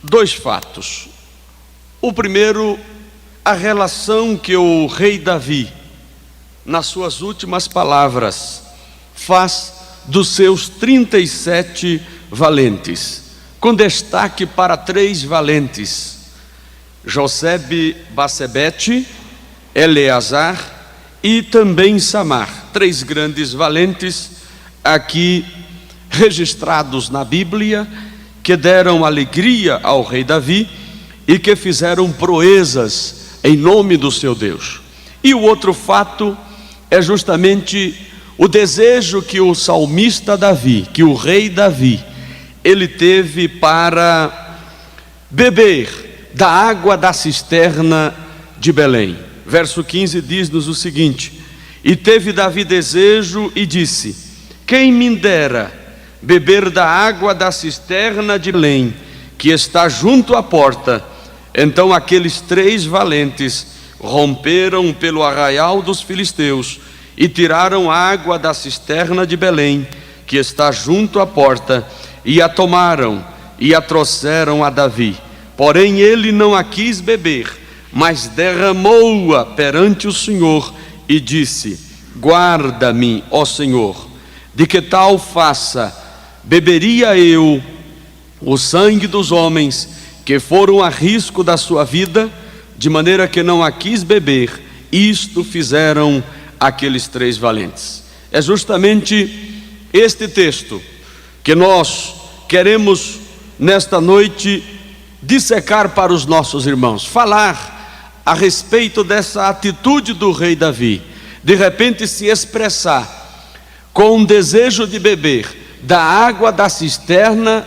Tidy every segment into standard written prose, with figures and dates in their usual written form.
dois fatos. O primeiro, a relação que o rei Davi, nas suas últimas palavras, faz dos seus 37 valentes, com destaque para 3 valentes: Josebe-Basebete, Eleazar e também Samar. 3 grandes valentes aqui registrados na Bíblia, que deram alegria ao rei Davi e que fizeram proezas em nome do seu Deus. E o outro fato é justamente o desejo que o salmista Davi, que o rei Davi, ele teve para beber da água da cisterna de Belém. Verso 15 diz-nos o seguinte: e teve Davi desejo e disse: quem me dera beber da água da cisterna de Belém, que está junto à porta. Então aqueles 3 valentes romperam pelo arraial dos filisteus e tiraram água da cisterna de Belém, que está junto à porta, e a tomaram e a trouxeram a Davi. Porém ele não a quis beber, mas derramou-a perante o Senhor e disse: guarda-me, ó Senhor, de que tal faça beberia eu o sangue dos homens que foram a risco da sua vida, de maneira que não a quis beber. Isto fizeram aqueles 3 valentes. É justamente este texto que nós queremos nesta noite dissecar para os nossos irmãos, falar a respeito dessa atitude do rei Davi, de repente se expressar com um desejo de beber da água da cisterna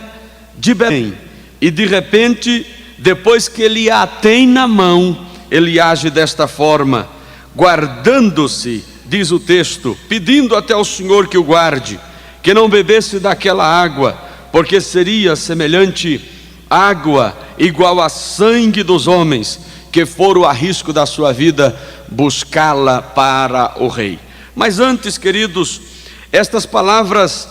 de Belém, e de repente, depois que ele a tem na mão, ele age desta forma, guardando-se, diz o texto, pedindo até ao Senhor que o guarde, que não bebesse daquela água, porque seria semelhante água igual a sangue dos homens que foram a risco da sua vida buscá-la para o rei. Mas antes, queridos, estas palavras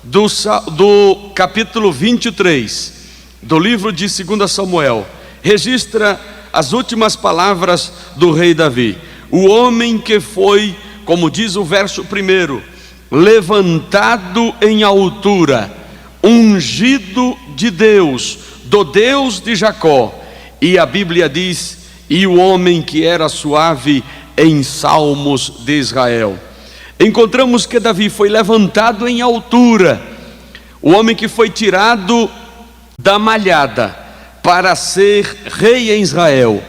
do capítulo 23 do livro de 2 Samuel registra as últimas palavras do rei Davi. O homem que foi, como diz o verso 1, levantado em altura, ungido de Deus, do Deus de Jacó. E a Bíblia diz: e o homem que era suave em salmos de Israel. Encontramos que Davi foi levantado em altura, o homem que foi tirado da malhada para ser rei em Israel,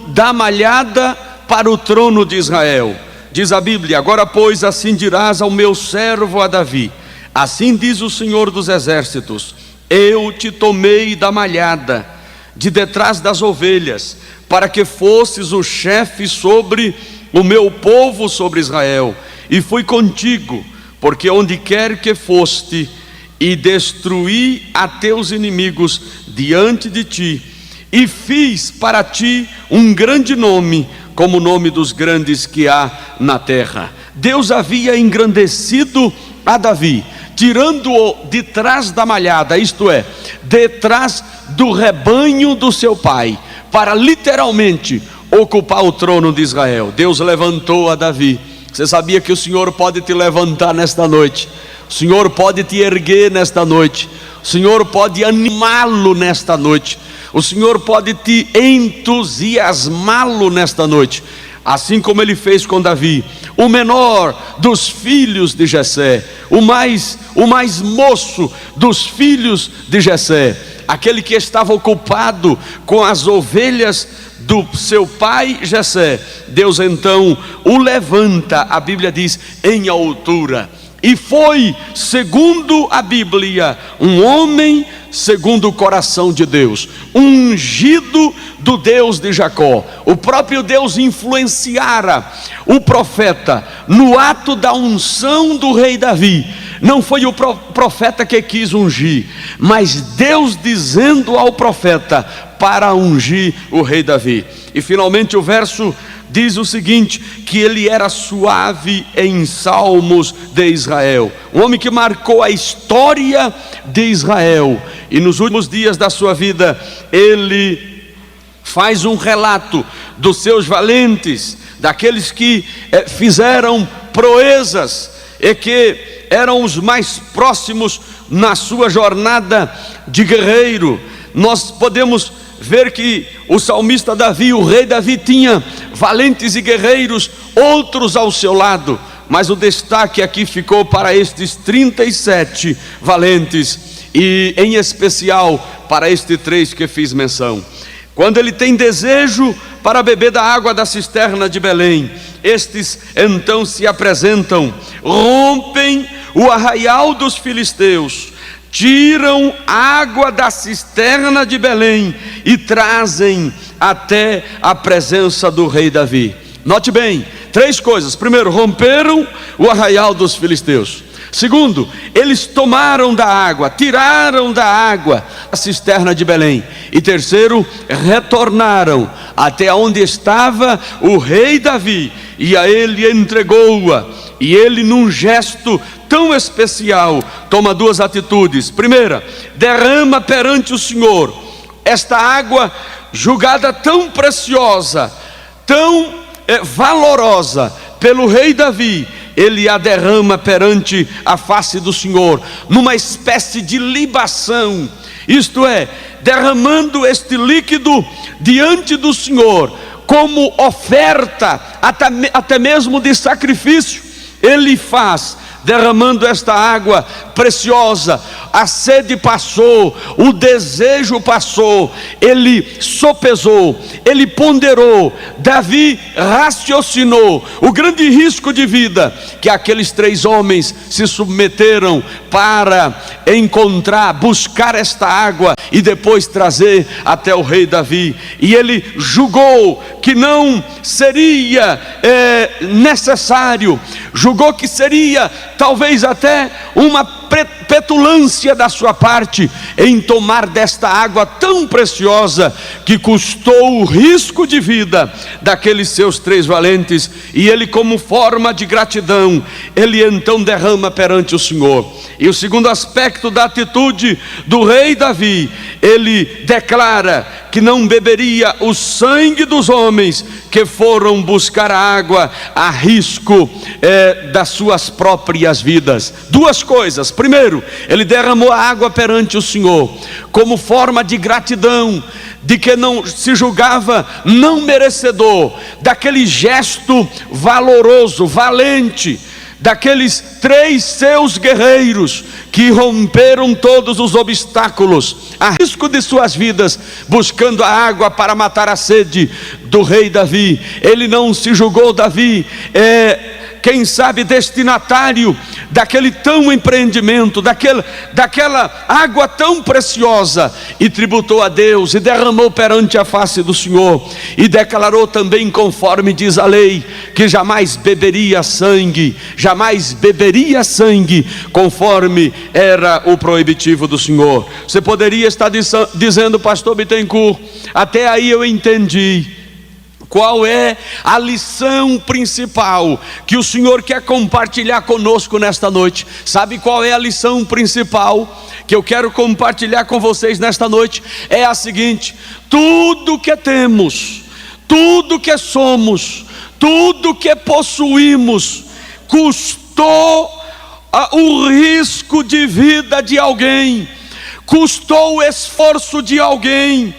da malhada para o trono de Israel. Diz a Bíblia: agora pois assim dirás ao meu servo a Davi, assim diz o Senhor dos exércitos, eu te tomei da malhada, de detrás das ovelhas, para que fosses o chefe sobre o meu povo, sobre Israel, e fui contigo, porque onde quer que foste, e destruí a teus inimigos diante de ti, e fiz para ti um grande nome, como o nome dos grandes que há na terra. Deus havia engrandecido a Davi, tirando-o de trás da malhada, isto é, detrás do rebanho do seu pai, para literalmente ocupar o trono de Israel. Deus levantou a Davi. Você sabia que o Senhor pode te levantar nesta noite? O Senhor pode te erguer nesta noite, o Senhor pode animá-lo nesta noite, o Senhor pode te entusiasmá-lo nesta noite, assim como ele fez com Davi, o menor dos filhos de Jessé, o mais moço dos filhos de Jessé, aquele que estava ocupado com as ovelhas do seu pai Jessé. Deus então o levanta, a Bíblia diz, em altura. E foi, segundo a Bíblia, um homem segundo o coração de Deus, ungido do Deus de Jacó. O próprio Deus influenciara o profeta no ato da unção do rei Davi. Não foi o profeta que quis ungir, mas Deus dizendo ao profeta para ungir o rei Davi. E finalmente o verso diz o seguinte, que ele era suave em salmos de Israel, um homem que marcou a história de Israel, e nos últimos dias da sua vida, ele faz um relato dos seus valentes, daqueles que fizeram proezas, e que eram os mais próximos na sua jornada de guerreiro. Nós podemos ver que o salmista Davi, o rei Davi, tinha valentes e guerreiros, outros ao seu lado, mas o destaque aqui ficou para estes 37 valentes, e em especial para estes 3 que fiz menção. Quando ele tem desejo para beber da água da cisterna de Belém, estes então se apresentam, rompem o arraial dos filisteus, tiram água da cisterna de Belém e trazem até a presença do rei Davi. Note bem, 3 coisas. Primeiro, romperam o arraial dos filisteus. Segundo, eles tomaram da água, tiraram da água a cisterna de Belém. E terceiro, retornaram até onde estava o rei Davi, e a ele entregou-a. E ele, num gesto tão especial, toma 2 atitudes. Primeira, derrama perante o Senhor esta água julgada tão preciosa, tão valorosa pelo rei Davi. Ele a derrama perante a face do Senhor, numa espécie de libação, isto é, derramando este líquido diante do Senhor, como oferta, até mesmo de sacrifício. Ele faz, derramando esta água preciosa. A sede passou, o desejo passou, ele sopesou, ele ponderou, Davi raciocinou o grande risco de vida que aqueles 3 homens se submeteram para encontrar, buscar esta água e depois trazer até o rei Davi. E ele julgou que não seria necessário, julgou que seria talvez até uma petulância da sua parte em tomar desta água tão preciosa, que custou o risco de vida daqueles seus 3 valentes. E ele, como forma de gratidão, ele então derrama perante o Senhor. E o segundo aspecto da atitude do rei Davi, ele declara que não beberia o sangue dos homens que foram buscar a água a risco das suas próprias vidas. 2 coisas. Primeiro, ele derramou a água perante o Senhor como forma de gratidão, de que não se julgava não merecedor daquele gesto valoroso, valente, daqueles 3 seus guerreiros que romperam todos os obstáculos a risco de suas vidas, buscando a água para matar a sede do rei Davi. Ele não se julgou, Davi, quem sabe destinatário daquele tão empreendimento, daquela água tão preciosa, e tributou a Deus e derramou perante a face do Senhor, e declarou também, conforme diz a lei, que jamais beberia sangue, conforme era o proibitivo do Senhor. Você poderia estar dizendo, pastor Bittencourt, até aí eu entendi. Qual é a lição principal que o Senhor quer compartilhar conosco nesta noite? Sabe qual é a lição principal que eu quero compartilhar com vocês nesta noite? É a seguinte: tudo que temos, tudo que somos, tudo que possuímos, custou o risco de vida de alguém, custou o esforço de alguém.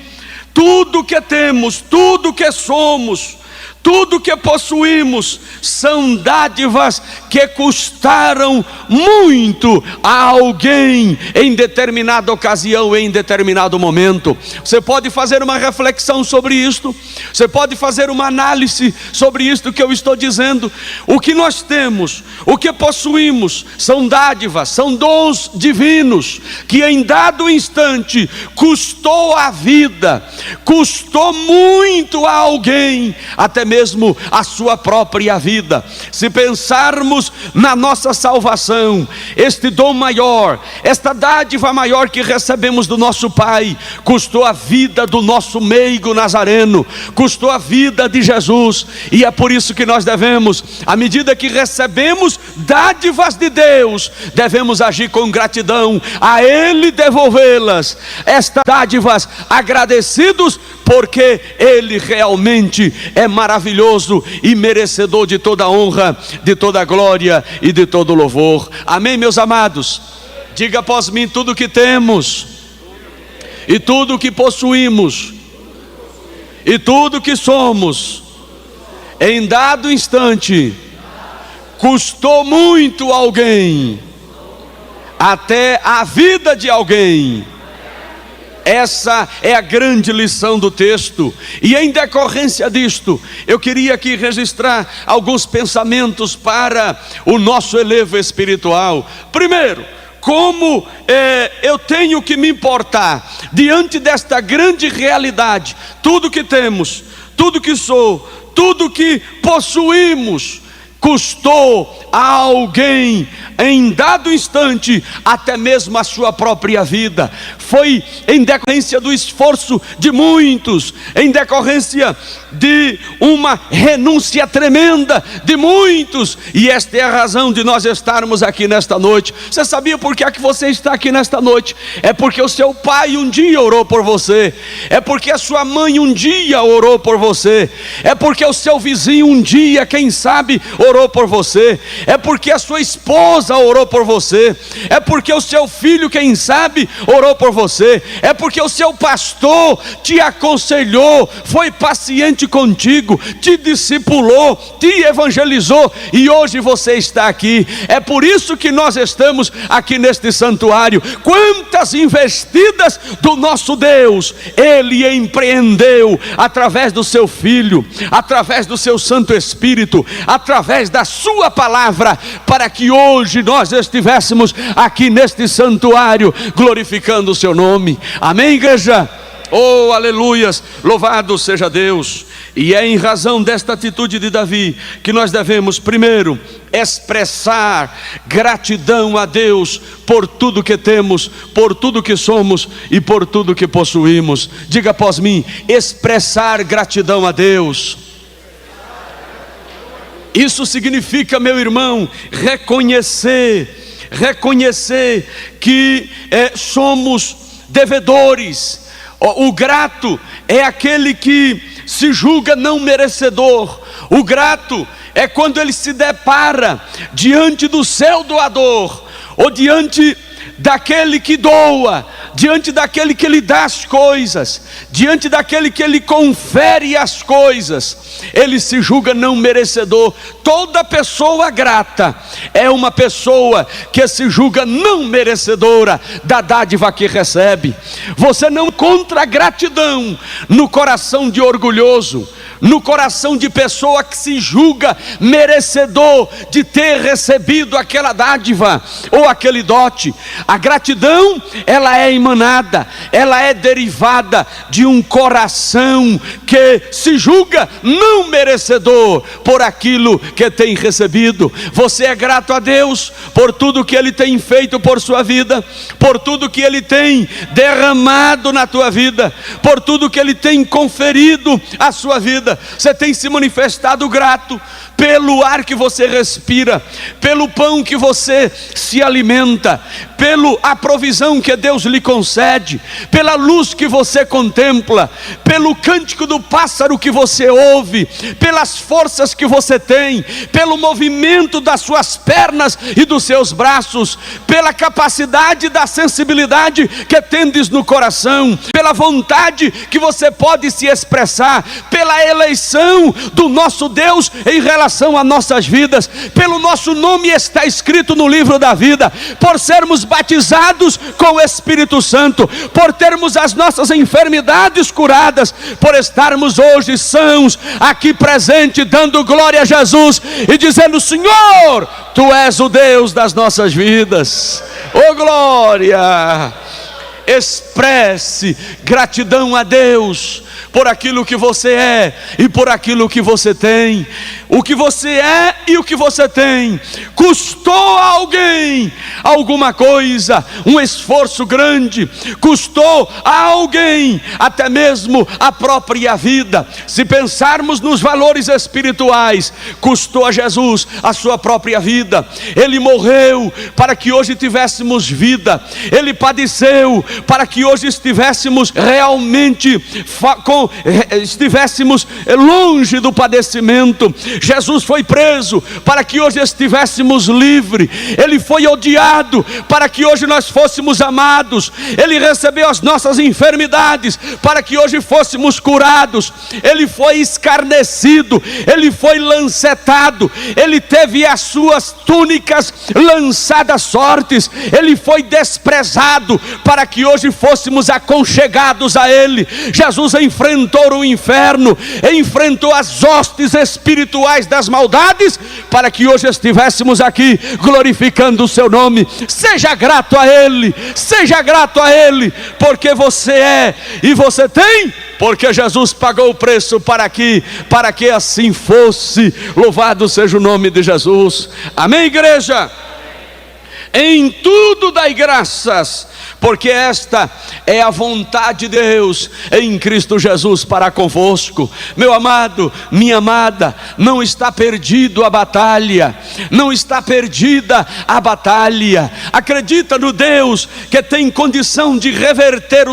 Tudo que temos, tudo que somos, tudo que possuímos, são dádivas que custaram muito a alguém em determinada ocasião, em determinado momento. Você pode fazer uma reflexão sobre isto, você pode fazer uma análise sobre isto que eu estou dizendo. O que nós temos, o que possuímos, são dádivas, são dons divinos, que em dado instante custou a vida, custou muito a alguém, até mesmo a sua própria vida. Se pensarmos interessados na nossa salvação. Este dom maior, esta dádiva maior que recebemos do nosso Pai, custou a vida do nosso meigo nazareno, custou a vida de Jesus. E é por isso que nós devemos, à medida que recebemos dádivas de Deus, devemos agir com gratidão, a Ele devolvê-las, estas dádivas, agradecidos, porque Ele realmente é maravilhoso e merecedor de toda honra, de toda glória e de todo louvor. Amém, meus amados? Diga após mim: tudo que temos, e tudo que possuímos, e tudo que somos, em dado instante, custou muito a alguém, até a vida de alguém. Essa é a grande lição do texto. E em decorrência disto, eu queria aqui registrar alguns pensamentos para o nosso elevo espiritual. Primeiro, como eu tenho que me importar diante desta grande realidade. Tudo que temos, tudo que sou, tudo que possuímos, custou a alguém, em dado instante, até mesmo a sua própria vida. Foi em decorrência do esforço de muitos, em decorrência de uma renúncia tremenda de muitos. E esta é a razão de nós estarmos aqui nesta noite. Você sabia por que é que você está aqui nesta noite? É porque o seu pai um dia orou por você, é porque a sua mãe um dia orou por você, é porque o seu vizinho um dia, quem sabe, orou por você, é porque a sua esposa orou por você, é porque o seu filho, quem sabe, orou por você, é porque o seu pastor te aconselhou, foi paciente contigo, te discipulou, te evangelizou, e hoje você está aqui. É por isso que nós estamos aqui neste santuário. Quantas investidas do nosso Deus Ele empreendeu através do seu Filho, através do seu Santo Espírito, através da sua palavra, para que hoje nós estivéssemos aqui neste santuário glorificando o seu nome. Amém, igreja? Oh, aleluias, louvado seja Deus. E é em razão desta atitude de Davi que nós devemos, primeiro, expressar gratidão a Deus por tudo que temos, por tudo que somos e por tudo que possuímos. Diga após mim: expressar gratidão a Deus. Isso significa, meu irmão, reconhecer que somos devedores. O grato é aquele que se julga não merecedor. O grato é quando ele se depara diante do seu doador, ou diante daquele que doa, diante daquele que lhe dá as coisas, diante daquele que lhe confere as coisas, ele se julga não merecedor. Toda pessoa grata é uma pessoa que se julga não merecedora da dádiva que recebe. Você não encontra gratidão no coração de orgulhoso, no coração de pessoa que se julga merecedor de ter recebido aquela dádiva ou aquele dote. A gratidão, ela é emanada, ela é derivada de um coração que se julga não merecedor por aquilo que tem recebido. Você é grato a Deus por tudo que Ele tem feito por sua vida, por tudo que Ele tem derramado na tua vida, por tudo que Ele tem conferido à sua vida. Você tem se manifestado grato pelo ar que você respira, pelo pão que você se alimenta, pela provisão que Deus lhe concede, pela luz que você contempla, pelo cântico do pássaro que você ouve, pelas forças que você tem, pelo movimento das suas pernas e dos seus braços, pela capacidade da sensibilidade que tendes no coração, pela vontade que você pode se expressar, pela eleição do nosso Deus em relação a nossas vidas, pelo nosso nome está escrito no livro da vida, por sermos batizados com o Espírito Santo, por termos as nossas enfermidades curadas, por estarmos hoje sãos aqui presente, dando glória a Jesus e dizendo: Senhor, Tu és o Deus das nossas vidas. Oh glória! Expresse gratidão a Deus por aquilo que você é e por aquilo que você tem. o que você é e o que você tem custou a alguém alguma coisa, um esforço grande, custou a alguém até mesmo a própria vida. Se pensarmos nos valores espirituais, custou a Jesus a sua própria vida. Ele morreu para que hoje tivéssemos vida, ele padeceu para que hoje estivéssemos realmente estivéssemos longe do padecimento. Jesus foi preso para que hoje estivéssemos livres. Ele foi odiado para que hoje nós fôssemos amados. Ele recebeu as nossas enfermidades para que hoje fôssemos curados. Ele foi escarnecido, ele foi lancetado, ele teve as suas túnicas lançadas sortes, ele foi desprezado para que hoje fôssemos aconchegados a ele. Jesus enfrentou o inferno, enfrentou as hostes espirituais das maldades para que hoje estivéssemos aqui glorificando o seu nome. Seja grato a ele, seja grato a ele, porque você é e você tem, porque Jesus pagou o preço para que assim fosse. Louvado seja o nome de Jesus. Amém, igreja? Em tudo dai graças, porque esta é a vontade de Deus em Cristo Jesus para convosco. Meu amado, minha amada, não está perdido a batalha, não está perdida a batalha. Acredita no Deus que tem condição de reverter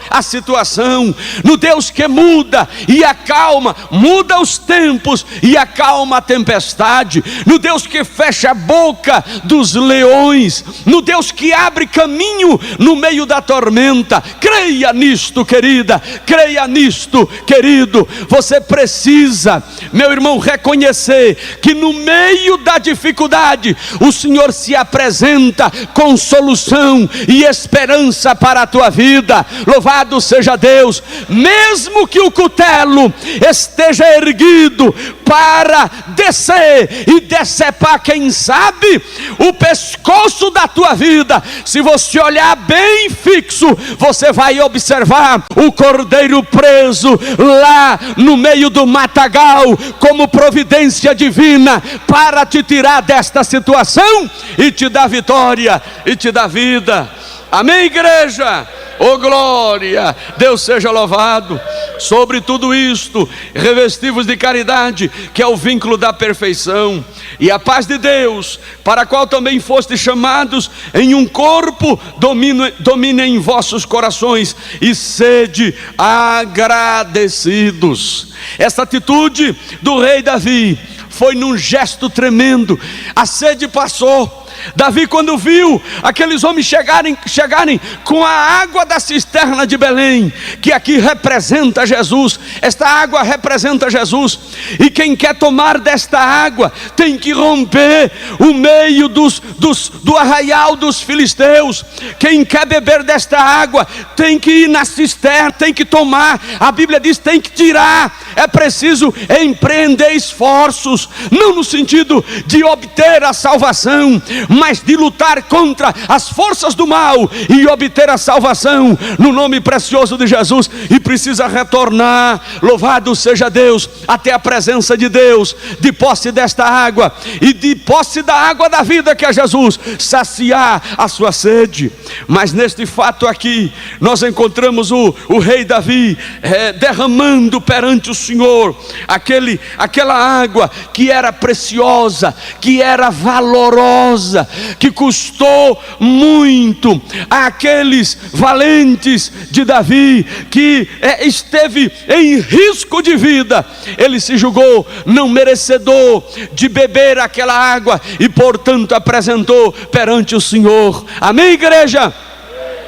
a situação, no Deus que muda e acalma, muda os tempos e acalma a tempestade, no Deus que fecha a boca dos leões, no Deus que abre caminho no meio da tormenta. Creia nisto, querida, creia nisto, querido. Você precisa, meu irmão, reconhecer que no meio da dificuldade o Senhor se apresenta com solução e esperança para a tua vida. Louvado seja Deus. Mesmo que o cutelo esteja erguido para descer e decepar, quem sabe, o pescoço da tua vida, se você olhar bem fixo, você vai observar o cordeiro preso lá no meio do matagal, como providência divina para te tirar desta situação e te dar vitória e te dar vida. Amém, igreja? Oh glória, Deus seja louvado. Sobre tudo isto, revestivos de caridade, que é o vínculo da perfeição, e a paz de Deus, para a qual também fostes chamados em um corpo, domine em vossos corações, e sede agradecidos. Essa atitude do rei Davi foi num gesto tremendo. A sede passou. Davi, quando viu aqueles homens chegarem com a água da cisterna de Belém, que aqui representa Jesus, esta água representa Jesus, e quem quer tomar desta água tem que romper o meio do arraial dos filisteus. Quem quer beber desta água tem que ir na cisterna, tem que tomar. A Bíblia diz tem que tirar. É preciso empreender esforços, não no sentido de obter a salvação, mas de lutar contra as forças do mal e obter a salvação no nome precioso de Jesus. E precisa retornar, louvado seja Deus, até a presença de Deus, de posse desta água e de posse da água da vida, que é Jesus, saciar a sua sede. Mas neste fato aqui nós encontramos o rei Davi derramando perante o Senhor aquela água que era preciosa, que era valorosa, que custou muito àqueles valentes de Davi, que esteve em risco de vida. Ele se julgou não merecedor de beber aquela água e portanto apresentou perante o Senhor. Amém, igreja?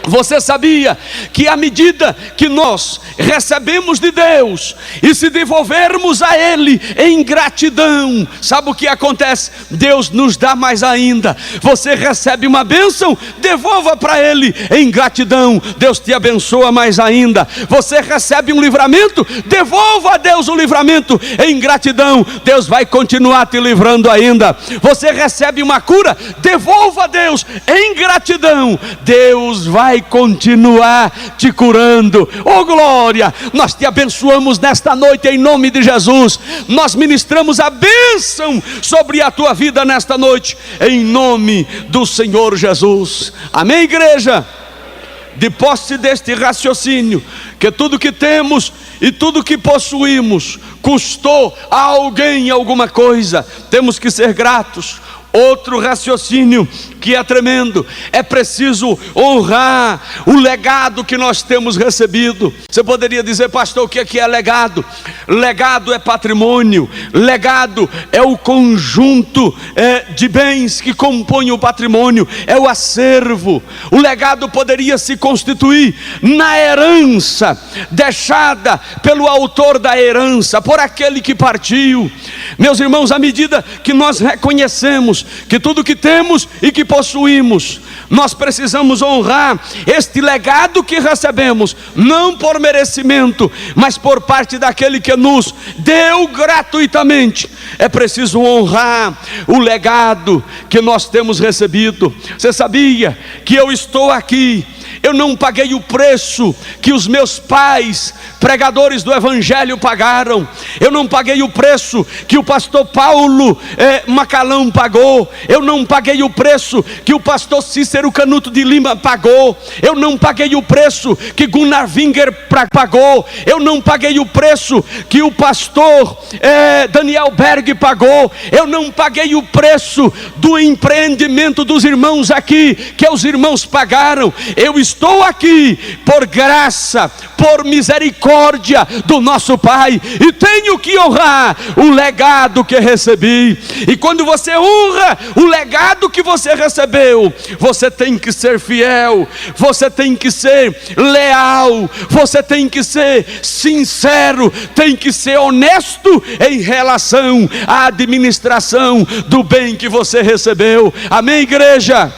Você sabia que à medida que nós recebemos de Deus e se devolvermos a Ele em gratidão, sabe o que acontece? Deus nos dá mais ainda. Você recebe uma bênção, devolva para Ele em gratidão, Deus te abençoa mais ainda. Você recebe um livramento, devolva a Deus o livramento em gratidão, Deus vai continuar te livrando ainda. Você recebe uma cura, devolva a Deus em gratidão, Deus vai vai continuar te curando. Oh glória, nós te abençoamos nesta noite em nome de Jesus. Nós ministramos a bênção sobre a tua vida nesta noite, em nome do Senhor Jesus. Amém, igreja? De posse deste raciocínio, que tudo que temos e tudo que possuímos custou a alguém alguma coisa, temos que ser gratos. Outro raciocínio que é tremendo: é preciso honrar o legado que nós temos recebido. Você poderia dizer, pastor, o que é legado? Legado é patrimônio, legado é o conjunto de bens que compõem o patrimônio, é o acervo. O legado poderia se constituir na herança deixada pelo autor da herança, por aquele que partiu. Meus irmãos, à medida que nós reconhecemos que tudo que temos e que possuímos, nós precisamos honrar este legado que recebemos, não por merecimento, mas por parte daquele que nos deu gratuitamente. É preciso honrar o legado que nós temos recebido. Você sabia que eu estou aqui? Eu não paguei o preço que os meus pais, pregadores do Evangelho, pagaram. Eu não paguei o preço que o pastor Paulo Macalão pagou. Eu não paguei o preço que o pastor Cícero Canuto de Lima pagou. Eu não paguei o preço que Gunnar Winger pagou. Eu não paguei o preço que o pastor Daniel Berg pagou. Eu não paguei o preço do empreendimento dos irmãos aqui, que os irmãos pagaram. Eu estou aqui por graça, por misericórdia do nosso Pai, e tenho que honrar o legado que recebi. E quando você honra o legado que você recebeu, você tem que ser fiel, você tem que ser leal, você tem que ser sincero, tem que ser honesto em relação à administração do bem que você recebeu. Amém, igreja?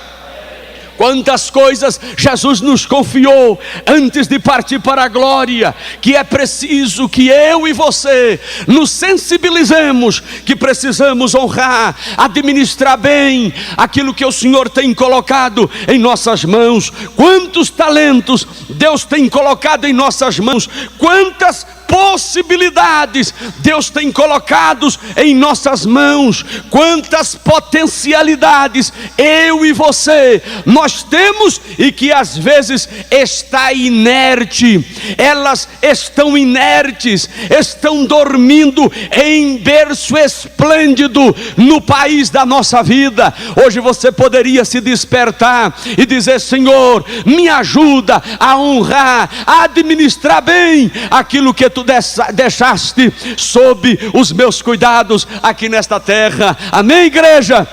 Quantas coisas Jesus nos confiou antes de partir para a glória, que é preciso que eu e você nos sensibilizemos, que precisamos honrar, administrar bem aquilo que o Senhor tem colocado em nossas mãos. Quantos talentos Deus tem colocado em nossas mãos, quantas possibilidades Deus tem colocado em nossas mãos, quantas potencialidades eu e você nós temos, e que às vezes está inerte. Elas estão inertes, estão dormindo em berço esplêndido no país da nossa vida. Hoje você poderia se despertar e dizer: Senhor, me ajuda a honrar, a administrar bem aquilo que tu deixaste sob os meus cuidados aqui nesta terra. Amém, igreja?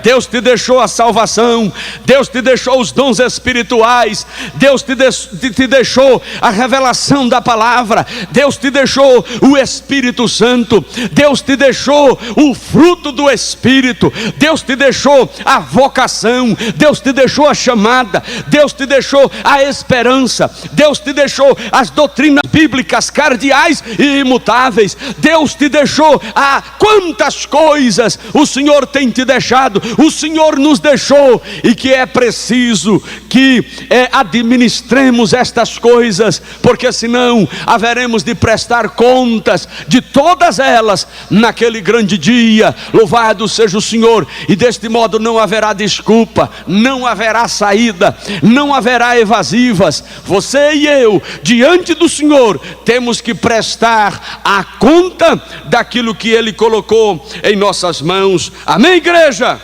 Deus te deixou a salvação, Deus te deixou os dons espirituais, Deus te deixou a revelação da palavra, Deus te deixou o Espírito Santo, Deus te deixou o fruto do Espírito, Deus te deixou a vocação, Deus te deixou a chamada, Deus te deixou a esperança, Deus te deixou as doutrinas bíblicas cardeais e imutáveis, Deus te deixou quantas coisas o Senhor tem te deixado, o Senhor nos deixou, e que é preciso que administremos estas coisas, porque senão haveremos de prestar contas de todas elas naquele grande dia. Louvado seja o Senhor. E deste modo não haverá desculpa, não haverá saída, não haverá evasivas. Você e eu, diante do Senhor, temos que prestar a conta daquilo que Ele colocou em nossas mãos. Amém, igreja?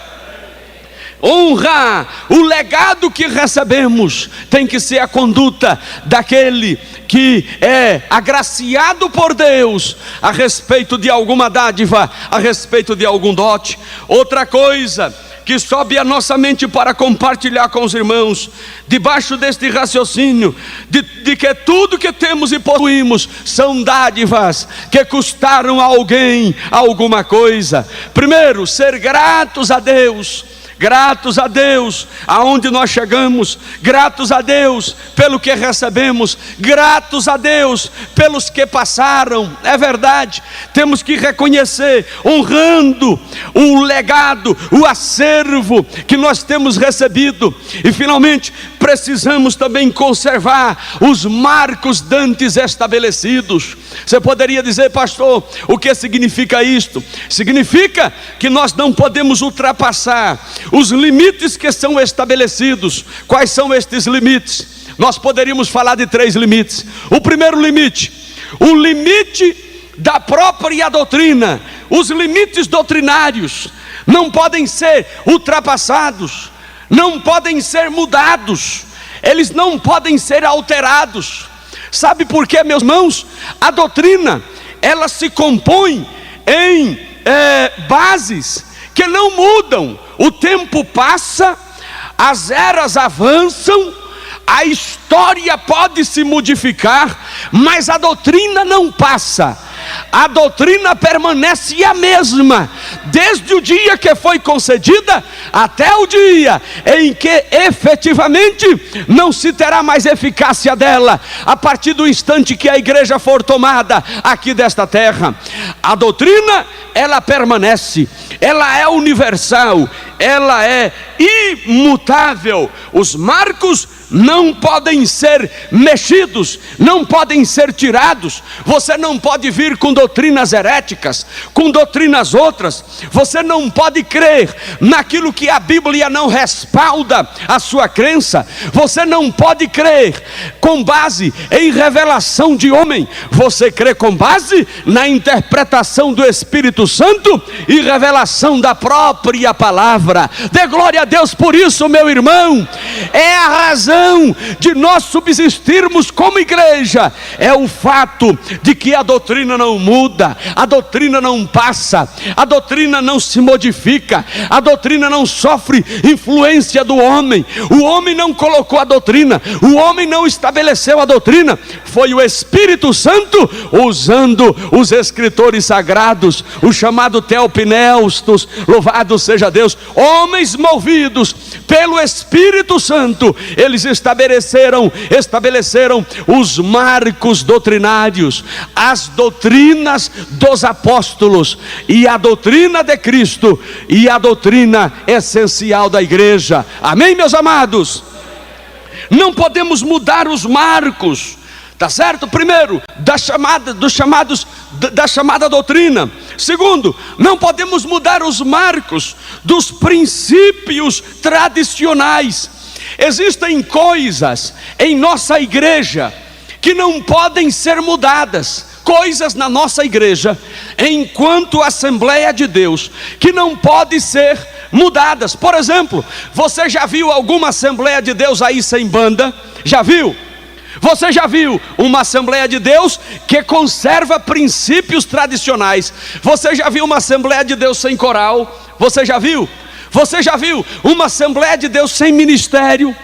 Honrar o legado que recebemos tem que ser a conduta daquele que é agraciado por Deus a respeito de alguma dádiva, a respeito de algum dote. Outra coisa que sobe a nossa mente para compartilhar com os irmãos, debaixo deste raciocínio de que tudo que temos e possuímos são dádivas que custaram a alguém alguma coisa. Primeiro, ser gratos a Deus gratos a Deus aonde nós chegamos, gratos a Deus pelo que recebemos, gratos a Deus pelos que passaram. É verdade, temos que reconhecer, honrando o legado, o acervo que nós temos recebido. E finalmente precisamos também conservar os marcos dantes estabelecidos. Você poderia dizer: pastor, o que significa isto? Significa que nós não podemos ultrapassar os limites que são estabelecidos. Quais são estes limites? Nós poderíamos falar de 3 limites. O primeiro limite, o limite da própria doutrina. Os limites doutrinários não podem ser ultrapassados, não podem ser mudados, eles não podem ser alterados. Sabe por quê, meus irmãos? A doutrina, ela se compõe em bases que não mudam. O tempo passa, as eras avançam, a história pode se modificar, mas a doutrina não passa. A doutrina permanece a mesma, desde o dia que foi concedida até o dia em que efetivamente não se terá mais eficácia dela, a partir do instante que a igreja for tomada aqui desta terra. A doutrina, ela permanece, ela é universal, ela é imutável. Os marcos não podem ser mexidos, não podem ser tirados. Você não pode vir com doutrinas heréticas, com doutrinas outras. Você não pode crer naquilo que a Bíblia não respalda a sua crença. Você não pode crer com base em revelação de homem. Você crê com base na interpretação do Espírito Santo e revelação da própria palavra. Dê glória a Deus por isso, meu irmão. É a razão de nós subsistirmos como igreja, é o fato de que a doutrina não muda, a doutrina não passa, a doutrina não se modifica, a doutrina não sofre influência do homem. O homem não colocou a doutrina, o homem não estabeleceu a doutrina, foi o Espírito Santo usando os escritores sagrados, o chamado Theopneustos, louvado seja Deus, homens movidos pelo Espírito Santo. Eles estabeleceram os marcos doutrinários, as doutrinas dos apóstolos e a doutrina de Cristo e a doutrina essencial da igreja. Amém, meus amados? Não podemos mudar os marcos, tá certo? Primeiro, da chamada doutrina. Segundo, não podemos mudar os marcos dos princípios tradicionais. Existem coisas em nossa igreja que não podem ser mudadas, coisas na nossa igreja, enquanto Assembleia de Deus, que não podem ser mudadas. Por exemplo, você já viu alguma Assembleia de Deus aí sem banda? Já viu? Você já viu uma Assembleia de Deus que conserva princípios tradicionais? Você já viu uma Assembleia de Deus sem coral? Você já viu? Você já viu uma Assembleia de Deus sem ministério,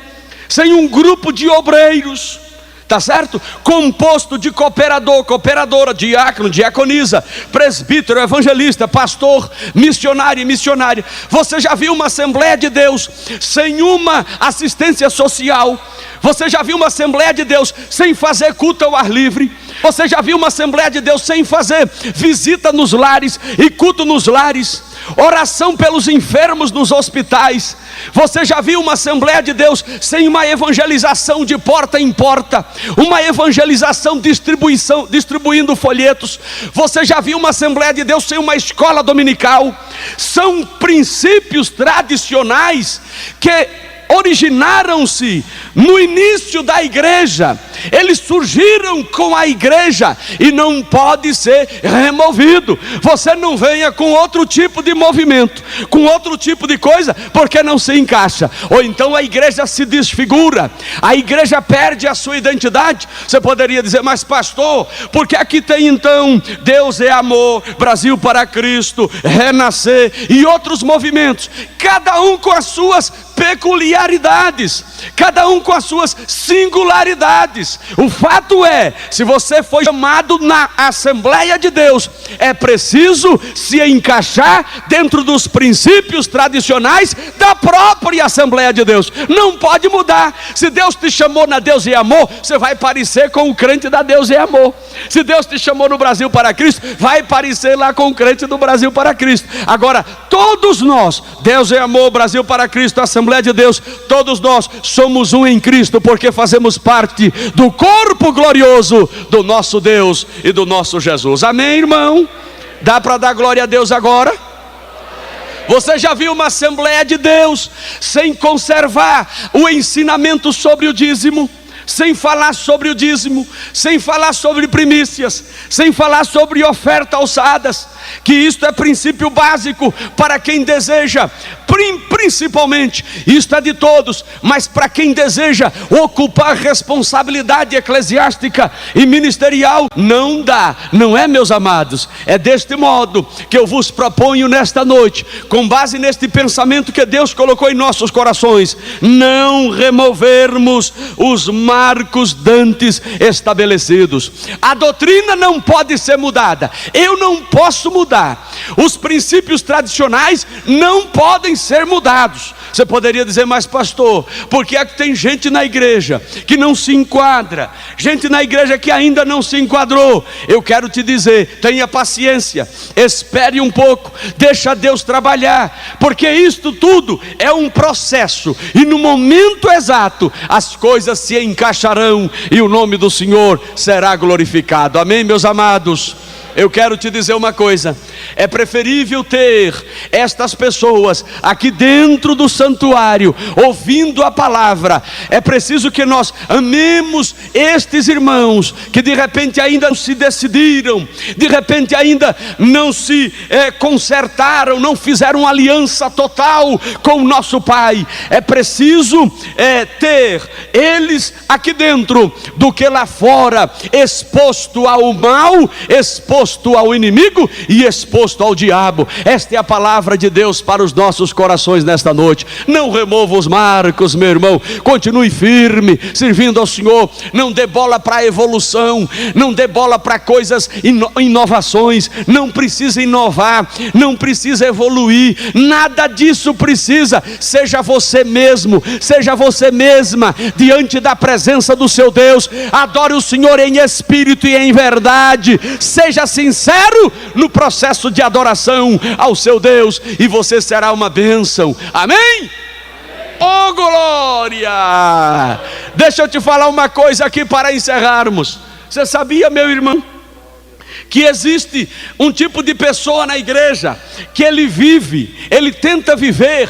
sem um grupo de obreiros, tá certo? Composto de cooperador, cooperadora, diácono, diaconisa, presbítero, evangelista, pastor, missionário e missionária. Você já viu uma Assembleia de Deus sem uma assistência social? Você já viu uma Assembleia de Deus sem fazer culto ao ar livre? Você já viu uma Assembleia de Deus sem fazer visita nos lares e culto nos lares? Oração pelos enfermos nos hospitais? Você já viu uma Assembleia de Deus sem uma evangelização de porta em porta? Uma evangelização distribuindo folhetos? Você já viu uma Assembleia de Deus sem uma escola dominical? São princípios tradicionais que originaram-se no início da igreja, eles surgiram com a igreja e não pode ser removido. Você não venha com outro tipo de movimento, com outro tipo de coisa, porque não se encaixa, ou então a igreja se desfigura, a igreja perde a sua identidade. Você poderia dizer: mas pastor, porque aqui tem então Deus é amor, Brasil para Cristo, Renascer e outros movimentos, cada um com as suas peculiaridades, cada um com as suas singularidades. O fato é, se você foi chamado na Assembleia de Deus, é preciso se encaixar dentro dos princípios tradicionais da própria Assembleia de Deus. Não pode mudar. Se Deus te chamou na Deus e Amor, você vai parecer com o crente da Deus e Amor. Se Deus te chamou no Brasil para Cristo, vai parecer lá com o crente do Brasil para Cristo. Agora, todos nós, Deus e Amor, Brasil para Cristo, Assembleia de Deus, todos nós somos um em Cristo, porque fazemos parte do corpo glorioso do nosso Deus e do nosso Jesus. Amém, irmão? Dá para dar glória a Deus agora? Você já viu uma Assembleia de Deus sem conservar o ensinamento sobre o dízimo? Sem falar sobre o dízimo, sem falar sobre primícias, sem falar sobre oferta alçadas, que isto é princípio básico para quem deseja, principalmente, isto é de todos, mas para quem deseja ocupar responsabilidade eclesiástica e ministerial, não dá, não é, meus amados? É deste modo que eu vos proponho nesta noite, com base neste pensamento que Deus colocou em nossos corações, não removermos os marcos dantes estabelecidos. A doutrina não pode ser mudada, eu não posso mudar, os princípios tradicionais não podem ser mudados. Você poderia dizer, mas pastor, por que é que tem gente na igreja que não se enquadra, gente na igreja que ainda não se enquadrou? Eu quero te dizer, tenha paciência, espere um pouco, deixa Deus trabalhar, porque isto tudo é um processo, e no momento exato as coisas se encaixarão e o nome do Senhor será glorificado. Amém, meus amados? Eu quero te dizer uma coisa, é preferível ter estas pessoas aqui dentro do santuário, ouvindo a palavra. É preciso que nós amemos estes irmãos, que de repente ainda não se decidiram, de repente ainda não se consertaram, não fizeram aliança total com o nosso Pai. É preciso ter eles aqui dentro, do que lá fora, exposto ao mal, exposto ao inimigo e exposto ao diabo. Esta é a palavra de Deus para os nossos corações nesta noite. Não remova os marcos, meu irmão, continue firme, servindo ao Senhor. Não dê bola para a evolução, não dê bola para coisas, inovações. Não precisa inovar, não precisa evoluir, nada disso precisa. Seja você mesmo, seja você mesma diante da presença do seu Deus. Adore o Senhor em espírito e em verdade, seja sincero no processo de adoração ao seu Deus, e você será uma bênção. Amém? Oh glória! Deixa eu te falar uma coisa aqui para encerrarmos. Você sabia, meu irmão, que existe um tipo de pessoa na igreja que ele tenta viver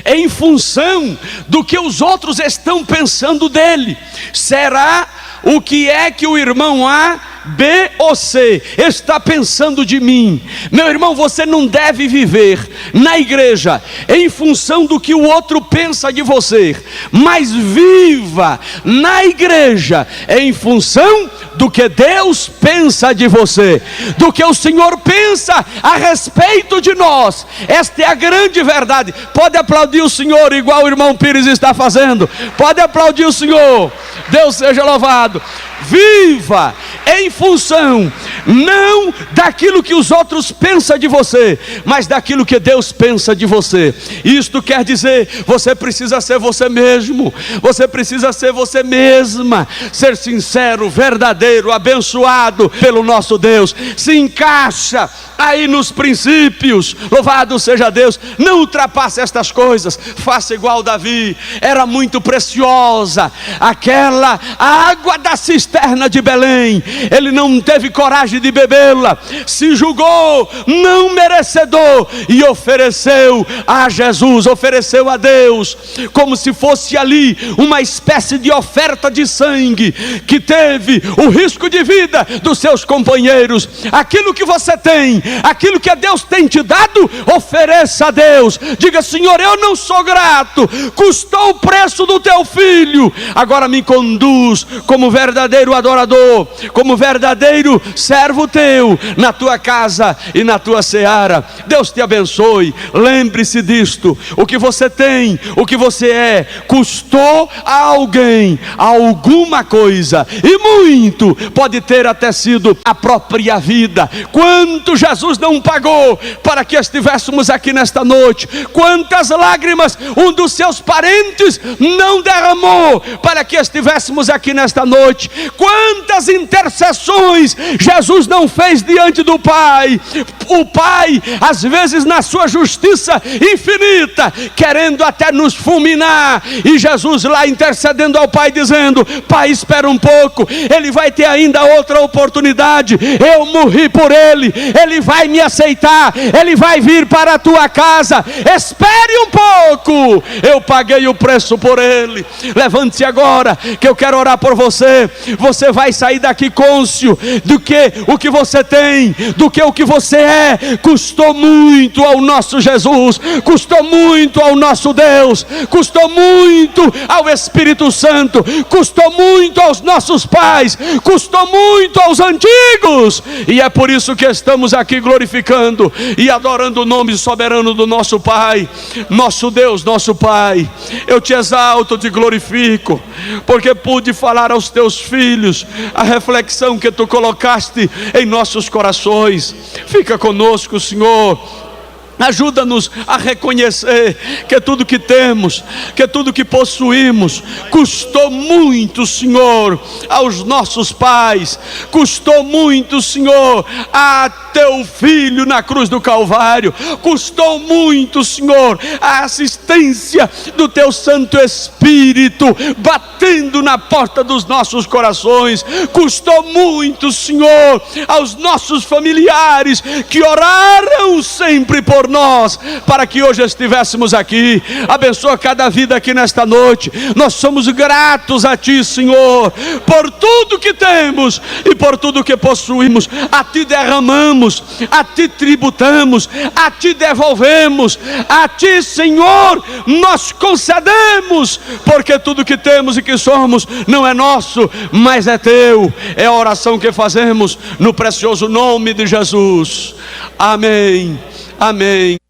em função do que os outros estão pensando dele? Será o que é que o irmão A, B ou C está pensando de mim? Meu irmão, você não deve viver na igreja em função do que o outro pensa de você, mas viva na igreja em função do que Deus pensa de você, do que o Senhor pensa a respeito de nós. Esta é a grande verdade. Pode aplaudir o Senhor igual o irmão Pires está fazendo. Pode aplaudir o Senhor. Deus seja louvado. Viva em função não daquilo que os outros pensam de você, mas daquilo que Deus pensa de você. Isto quer dizer, você precisa ser você mesmo, você precisa ser você mesma, ser sincero, verdadeiro, abençoado pelo nosso Deus. Se encaixa aí nos princípios, louvado seja Deus. Não ultrapasse estas coisas, faça igual Davi. Era muito preciosa aquela água da cisterna de Belém, ele não teve coragem de bebê-la, se julgou não merecedor e ofereceu a Jesus, ofereceu a Deus, como se fosse ali uma espécie de oferta de sangue, que teve o risco de vida dos seus companheiros. Aquilo que você tem, aquilo que Deus tem te dado, ofereça a Deus. Diga: Senhor, eu não sou grato, custou o preço do teu filho, agora me conduz como verdadeiro adorador, como verdadeiro servo servo teu na tua casa e na tua seara. Deus te abençoe. Lembre-se disto: o que você tem, o que você é, custou a alguém alguma coisa, e muito pode ter até sido a própria vida. Quanto Jesus não pagou para que estivéssemos aqui nesta noite, quantas lágrimas um dos seus parentes não derramou para que estivéssemos aqui nesta noite, quantas intercessões Jesus não fez diante do Pai. O Pai, às vezes na sua justiça infinita, querendo até nos fulminar, e Jesus lá intercedendo ao Pai, dizendo: Pai, espera um pouco, ele vai ter ainda outra oportunidade, eu morri por ele, ele vai me aceitar, ele vai vir para a tua casa, espere um pouco, eu paguei o preço por ele. Levante-se agora, que eu quero orar por você. Você vai sair daqui cônscio do que o que você tem, do que o que você é, custou muito ao nosso Jesus, custou muito ao nosso Deus, custou muito ao Espírito Santo, custou muito aos nossos pais, custou muito aos antigos, e é por isso que estamos aqui glorificando e adorando o nome soberano do nosso Pai, nosso Deus, nosso Pai. Eu te exalto, te glorifico, porque pude falar aos teus filhos a reflexão que tu colocaste em nossos corações. Fica conosco, Senhor. Ajuda-nos a reconhecer que tudo que temos, que tudo que possuímos, custou muito, Senhor, aos nossos pais, custou muito, Senhor, a teu Filho na cruz do Calvário, custou muito, Senhor, a assistência do teu Santo Espírito batendo na porta dos nossos corações, custou muito, Senhor, aos nossos familiares que oraram sempre por nós, para que hoje estivéssemos aqui. Abençoa cada vida aqui nesta noite. Nós somos gratos a Ti, Senhor, por tudo que temos e por tudo que possuímos. A Ti derramamos, a Ti tributamos, a Ti devolvemos, a Ti, Senhor, nós concedemos, porque tudo que temos e que somos não é nosso, mas é Teu. É a oração que fazemos no precioso nome de Jesus. Amém. Amém.